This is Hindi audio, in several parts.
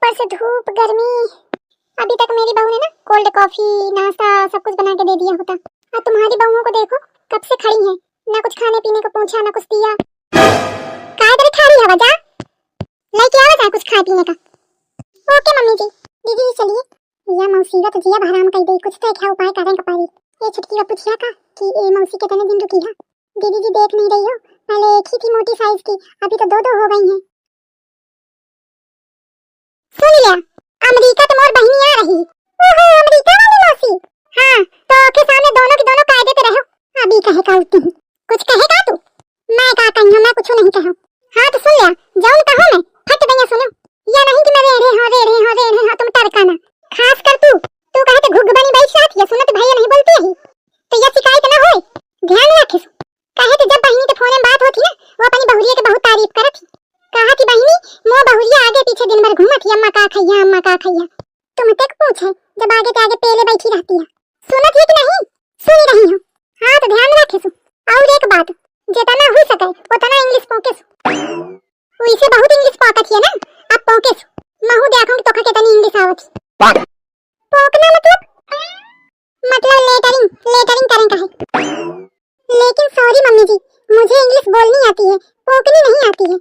ऊपर से धूप गर्मी। अभी तक मेरी बहू ने ना कोल्ड कॉफी नाश्ता सब कुछ बना के दे दिया होता। और तुम्हारी बहुओं को देखो कब से खड़ी हैं, ना कुछ खाने पीने को पूछा ना कुछ दिया। काय करे खा रही हवा जा लेके आवा जा कुछ खा पीने का। ओके मम्मी जी। दीदी चलिए या मौसी तो जिया भराम कर दे, कुछ तो क्या उपाय करें कपारी। ये छुटकी का पूछिया का कि ये मौसी के तने दिन रुकी है। दीदी जी देख नहीं रही हो, पहले एक ही थी मोटी साइज की, अभी तो दो दो हो गई हैं। सुन लिया अमेरिका तो मोर बहनी आ रही। ओहो अमेरिका वाली मौसी। हां तो के सामने दोनों की दोनों कायदे पे रहो। अभी कहे का तू कुछ कहेगा तू? मैं का कहीं मैं कुछ नहीं कहूं। हां तो सुन लिया जाऊं कहूं मैं फट गया सुनो। या नहीं कि मैं रे हो तुम टरकाना। खास कर तू कहे तो घुग बनी बैठ जाती है, सुनो तो भैया नहीं बोलती है तो ये शिकायत ना होए। ध्यान रखे कहे तो जब बहनी के फोन में बात होती ना वो अपनी बहुरिया की बहुत तारीफ करत थी। कहा कि बहनी मो बहुरिया आगे पीछे दिन भर घूमत ही, अम्मा का खैया। तुम तक पूछे जब आगे के आगे पेले बैठी रहती है। सुनत है कि नहीं? सुन रही हो। हां तो ध्यान रखे और एक बात जितना हो सके उतना इंग्लिश पोके वैसे बहुत इंग्लिश पोकत है ना। अब पोके महू देखूं कि तोका कितनी इंग्लिश आवत। पोकना मतलब लेटरिंग करें कहे। लेकिन सॉरी मम्मी जी मुझे इंग्लिश बोलनी आती है, पोकनी नहीं आती है।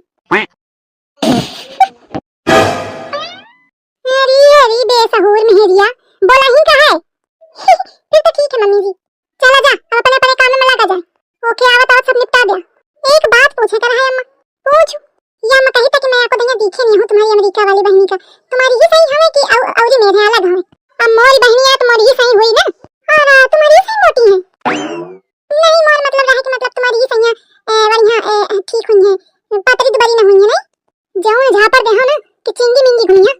अरे बेसहूर मेहरिया बोला ही का है। फिर तो ठीक है मम्मी जी, चला जा अब अपने अपने काम में लगा जा। ओके आवत सब निपटा दिया। एक बात पूछे कर है अम्मा। पूछ। या मैं कही था कि मैं आपको दुनिया दिखे नहीं हूं तुम्हारी अमेरिका वाली बहनी का। तुम्हारी ही सही हवे कि औरी मेरे अलग हवे। अब मोरी बहनी है तो मोरी ही सही हुई ना। और तुम्हारी ही सही मोटी है। नहीं मोर मतलब रहे कि मतलब तुम्हारी ही सही है बढ़िया ठीक हुई है, पतरी तो बड़ी ना हुई है नहीं। जाऊं झापर देहो ना कि चिंगी मिंगी घुइया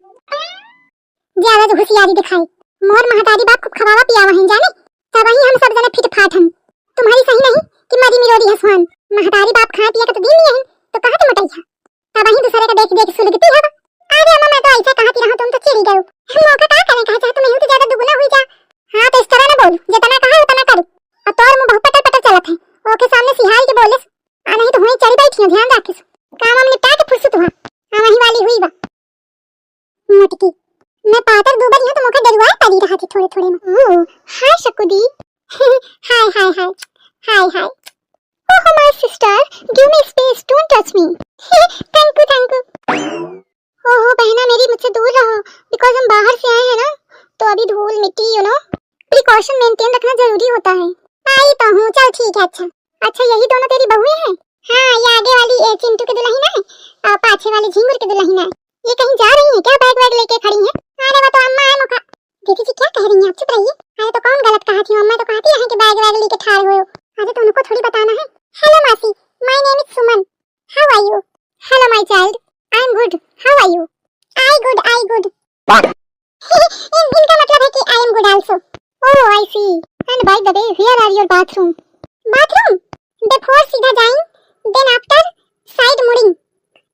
ज्यादा जो होशियारी दिखाई। मोर महतारी बाप खूब खवावा पियावा है जाने, तब ही हम सब जने फिट फाट हम। तुम्हारी सही नहीं कि मरी मिरोरी हसवान। महतारी बाप खा पिया के तो दिन नहीं है तो कहा तुम मटाई तब ही दूसरे का देख सुलगती है। अरे अम्मा मैं तो ऐसा कहती रहूं तुम तो चिड़ी गयो। मौका का करें कहा चाहे तुम तो ज्यादा दुगुना हुई जा। हां तो इस तरह ना बोल, जितना कहा उतना करो। अब तोर मुंह बहुत पटर चलत है। ओके सामने सिहाल के बोले आ नहीं तो हुई चढ़ी बैठी ध्यान रखिस। काम हम निपटा के फुर्सत हुआ हां वही वाली हुई बा मोटकी। मैं पातर दुबर यहां तो मुझे डरवाए पड़ी रहा थी थोड़े में। Hi Shakudi. Hi oh my sister give me space don't touch me. Thank you. Oh बहना मेरी मुझसे दूर रहो बिकॉज़ हम बाहर से आए हैं ना तो अभी धूल मिट्टी यू नो प्रिकॉशन मेंटेन रखना जरूरी होता है। आई तो हूं चल ठीक है। अच्छा यही दोनों तेरी बहुएं हैं? हां ये आगे वाली चिंटू की दुल्हन है और पाछे वाली झिंगुर की दुल्हन है। ये कहीं जा रही है क्या बैग लेके खड़ी है? अरे वो तो अम्मा है मुखा। दीदी जी क्या कह रही हैं आप? चुप रहिए। अरे तो कौन गलत कहा थी? अम्मा तो कहती है कि बैग लेके ठाड़ हो। अरे तो उनको थोड़ी बताना है। Hello masi my name is Suman. How are you? Hello my child I am good. How are you? I good. इनका मतलब है कि I am good also. Oh I see. And by the way here are your bathroom. Bathroom before सीधा जाएं देन आफ्टर साइड मुड़िंग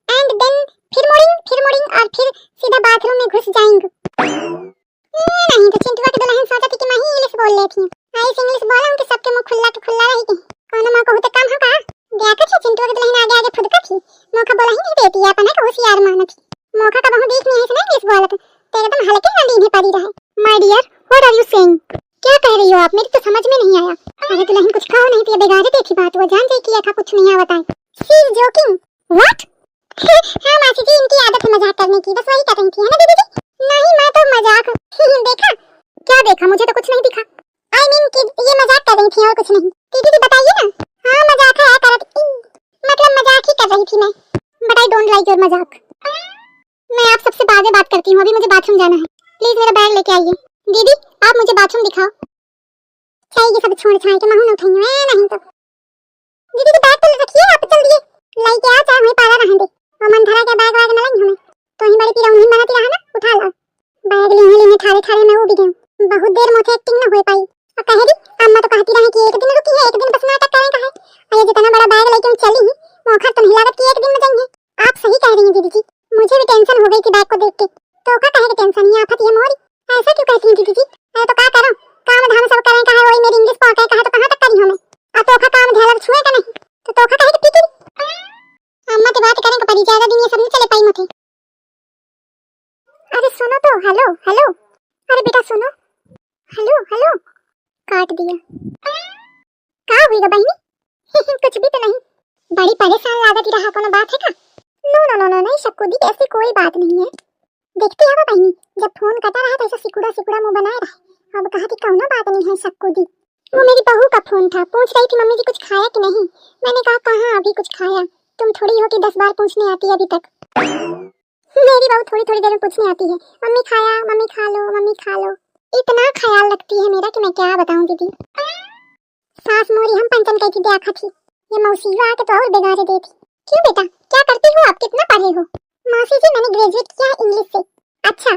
एंड देन फिर मुड़िंग और फिर सीधा बाथरूम में घुस जाएंगे। नहीं तो चिंटुआ की दुल्हन सोचा थी कि मैं ही इंग्लिश बोल लेती हूं। ऐसे इंग्लिश बोला कि सबके मुंह खुला के खुला रही थी। कौन मां को होते काम होगा। देखा थी चिंटुआ की दुल्हन आगे फुदका थी। मौका बोला ही नहीं देती है अपने को होशियार मानत थी। मौका का बहु देख नहीं है इंग्लिश बोलत तेरे एकदम हल्के नदी में पड़ी रहे। My dear what are you saying? क्या कह रही हो आप? मेरी तो समझ में नहीं आया। अरे दुल्हन कुछ कहो नहीं तो बेगारे देखी बात वो जान जाए किया था कुछ नहीं आवता है। She is joking. व्हाट? हां मासी जी इनकी आदत है मजाक करने की, बस वही कर रही थी है ना दीदी जी? नहीं मैं तो मजाक देखा। क्या देखा? मुझे तो कुछ नहीं दिखा। आई मीन कि ये मजाक कर रही थी और कुछ नहीं। दीदी जी बताइए ना। हां मजाक है करत मतलब मजाक ही कर रही थी मैं। But I don't like your मजाक। मैं आप सबसे बाद में बात करती हूं, अभी मुझे बाथरूम जाना है। प्लीज मेरा बैग लेके आइए। दीदी आप मुझे बाथरूम दिखाओ। चाहिए सब छोड़ छाड़ के महू न उठाइए नहीं तो। दीदी जी बैग तो रखिए आप जल्दी लेके आ चाहे वहीं पाला रहने दे। और मन धरा के बैग वाग न लई हमें तो ही बड़ी पीरा उन्हीं बनाती रहा ना उठा ला। बैग लेने ठाड़े मैं वो भी गई। बहुत देर मुझे एक्टिंग न हो पाई और कह दी अम्मा तो कहती रही कि एक दिन रुकी है, एक दिन बस नाटक करें कहे। और ये जितना बड़ा बैग लेके चली ही मौका तो नहीं लागत कि एक दिन में जाएंगे। आप सही कह रही हैं दीदी जी, मुझे भी टेंशन हो गई थी बैग को देख के। तो का कहे कि टेंशन ही आफत ये मोरी ऐसा क्यों कहती हैं दीदी जी? अरे तो का करो काम धाम सब करें कहे वही मेरी इंग्लिश पहुंचे कहे तो कहां तक करी हूं मैं। और तो का काम ध्यान छुए का नहीं तो का कहे कि टिकी अम्मा की बात करें कि परी ज्यादा दिन ये सब नहीं चले पाई मुझे। अरे सुनो तो, हेलो हेलो। अरे बेटा सुनो, हेलो हेलो। काट दिया। का हुई बहनी? कुछ भी तो नहीं। बड़ी परेशान लागत ही रहा, कोनो बात है का? नो नो नो नो नहीं शक्कू दी, ऐसी कोई बात नहीं है। देखती है बहनी, जब फोन कटा रहा था ऐसा सिकुड़ा सिकुड़ा मुंह बनाए रहा। अब कहा कि कौनो बात नहीं है शक्कू दी। वो मेरी बहू का फोन था, पूछ रही थी मम्मी जी कुछ खाया कि नहीं। मैंने कहा कहाँ अभी कुछ खाया, तुम थोड़ी हो कि 10 बार पूछने आती है अभी तक। मेरी बहू थोड़ी थोड़ी देर में पूछने आती है, मम्मी खाया, मम्मी खा लो, मम्मी खा लो। इतना ख्याल रखती है मेरा कि मैं क्या बताऊं दीदी। सास मोरी हम पंचन कही थी देखा थी, ये मौसी आके तो और बेगारे देती। क्यों बेटा क्या करती हो आप, कितना पढ़े हो? मौसी जी मैंने ग्रेजुएट किया है इंग्लिश से। अच्छा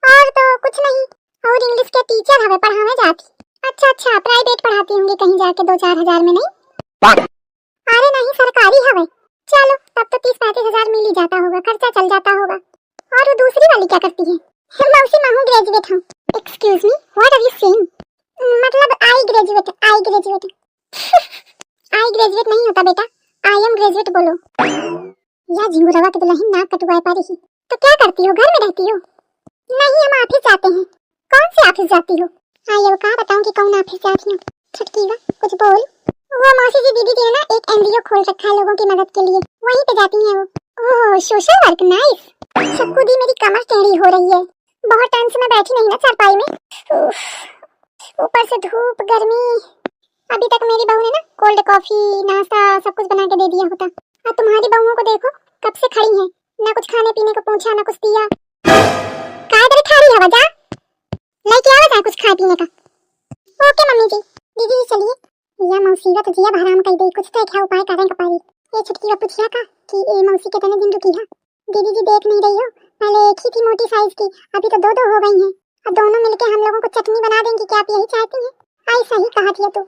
और तो कुछ नहीं, और इंग्लिश के टीचर हवे पढ़ाने जाती। अच्छा प्राइवेट पढ़ाती होंगी कहीं जाके 2-4 हजार में नहीं? अरे नहीं सरकारी हवे। चलो तब तो 30-35 हजार मिल ही जाता होगा, खर्चा चल जाता होगा। और वो दूसरी वाली क्या करती है? मौसी मैं हूँ ग्रेजुएट हूँ। Excuse me what are you saying? मतलब आई ग्रेजुएट आई ग्रेजुएट नहीं होता बेटा, आई एम ग्रेजुएट बोलो। या झिंगुरवा के दुल्हन नाक कटवाए पा रही। तो क्या करती हो, घर में रहती हो? नहीं हम ऑफिस जाते हैं। कौन से ऑफिस जाती हो? हाँ ये कहा बताऊं कि कौन ऑफिस जाती हो? छटकी वा कुछ बोल। वो मौसी जी दीदी जी ने ना एक एनजीओ खोल रखा है लोगों की मदद के लिए, वहीं पे जाती हैं वो। ओह सोशल वर्क, नाइस। शक्कू दी मेरी कमर टेढ़ी हो रही है, बहुत टाइम से मैं बैठी नहीं ना चारपाई में। ऊपर से धूप गर्मी। अभी तक मेरी बहू ने ना कोल्ड कॉफी नाश्ता सब कुछ बना के दे दिया होता। और तुम्हारी बहुओं को देखो कब से खड़ी हैं, ना कुछ खाने पीने को पूछा ना कुछ दिया। काय करे खा रही है जा, लेके आओ जा कुछ खा पीने का। ओके मम्मी जी। दीदी जी चलिए, या मौसी तो जिया भराम कर दे, कुछ तो क्या उपाय करें कपारी। ये छुटकी वा पूछिया का कि ए मौसी के तने दिन रुकी है। दीदी जी देख नहीं रही हो, पहले एक ही थी मोटी साइज की, अभी तो 2-2 हो गई हैं। अब दोनों मिलके हम लोगों को चटनी बना देंगी, क्या आप यही चाहती हैं? आई सही कहा थी तू,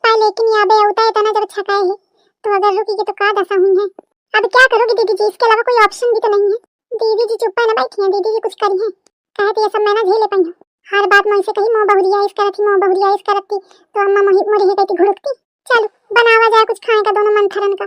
पर लेकिन याबे होता है तना जब छकाए है, तो अगर रुकी तो का दशा हुई है। अब क्या करोगी दीदी जी, इसके अलावा कोई ऑप्शन भी तो नहीं है। दीदी जी चुप है ना बैठी हैं, दीदी जी कुछ करी हैं, कहती ये सब मैं ना झेले पाई हूं। हर बात मैं से कही मोह बहुरिया इस करती मोह बहुरिया इस करती, तो अम्मा मोरी है कहती घुड़कती। चलो बनावा जाए कुछ खाने का दोनों मंथरन का।